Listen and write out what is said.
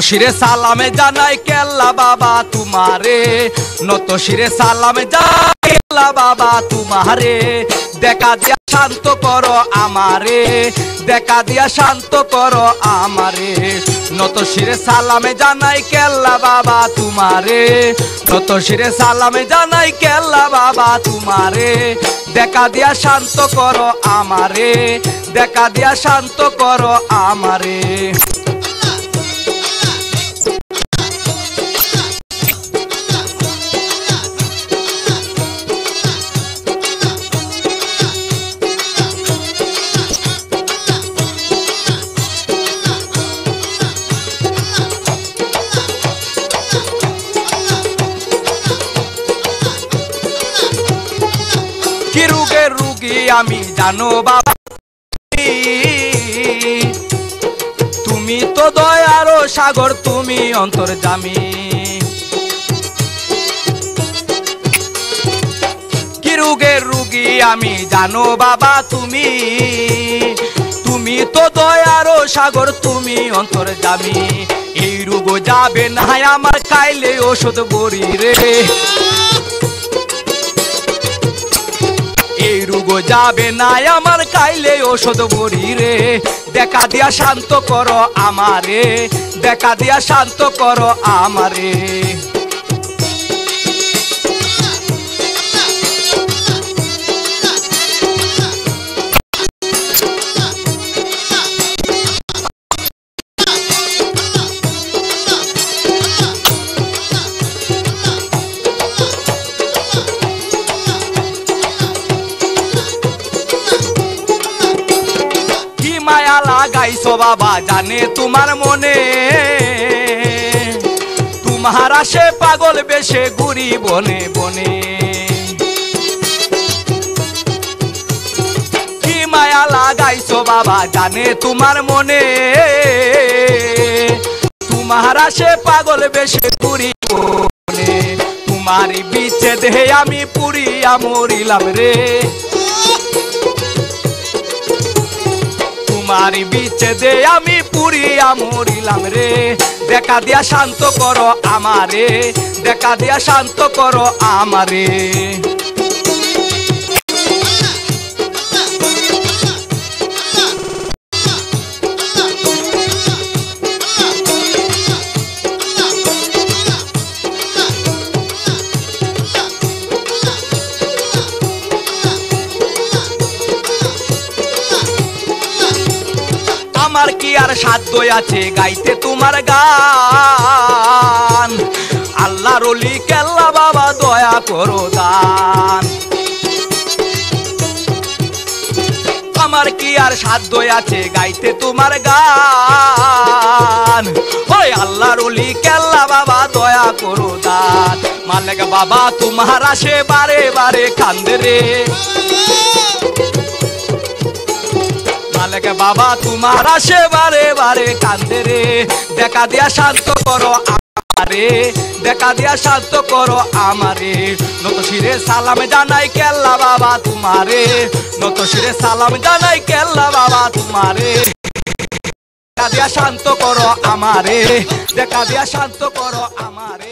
শিরে সালামে জানাই কেল্লা বাবা তোমারে, নত শিরে সালামে জানাই কেল্লা বাবা তোমারে। দেখা দিয়া শান্ত করো আমারে, দেখা দিয়া শান্ত করো আমারে। নত শিরে সালামে জানাই কেল্লা বাবা তোমারে, নত শিরে সালামে জানাই কেল্লা বাবা তোমারে। দেখা দিয়া শান্ত করো আমারে, দেখা দিয়া শান্ত করো আমারে। কি রোগের রোগী আমি জানো বাবা, তুমি তো দয়ার সাগর, তুমি অন্তর্যামী। কি রোগের রোগী আমি জানো বাবা তুমি, তুমি তো দয়ার সাগর, তুমি অন্তর্যামী। এই রোগ যাবে না আমার খাইলে ওষুধ বড়ি রে, এই রোগ যাবে না আমার খাইলে ওষুধ বড়ি রে। দেখা দিয়া শান্ত করো আমারে, দেখা দিয়া শান্ত করো আমারে। মায়া লাগাইছো বাবা জানে তোমার মনে, তোমার আসে পাগল বেশে ঘুরি বনে বনে। কি মায়া লাগাইছো বাবা জানে তোমার মনে, তোমার আসে পাগল বেশে ঘুরি বনে। তোমার বিচ্ছেদে আমি পুরিয়া মরিলাম রে, তোমার বিচ্ছেদে আমি পুরিয়া মরিলাম রে। দেখা দিয়া শান্ত করো আমারে, দেখা দিয়া শান্ত করো আমারে। আমার কি আর সাধ্য আছে গাইতে তোমার গান, আল্লাহর ওলি কেল্লা বাবা দয়া করো দান। আমার কি আর সাধ্য আছে গাইতে তোমার গান, ওই আল্লাহর ওলি কেল্লা বাবা দয়া করো দান। মালিক বাবা তোমার আসে বারে বারে কান্দে রে, মালিক বাবা তোমার আসে বারে বারে কান্দে রে। দেখা দিয়া শান্ত করো আমারে, দেখা দিয়া শান্ত করো আমারে। নত শিরে সালাম জানাই কেল্লা বাবা তোমারে, নত শিরে সালাম জানাই কেল্লা বাবা তোমারে। দেখা দিয়া শান্ত করো আমারে, দেখা দিয়া শান্ত করো আমারে।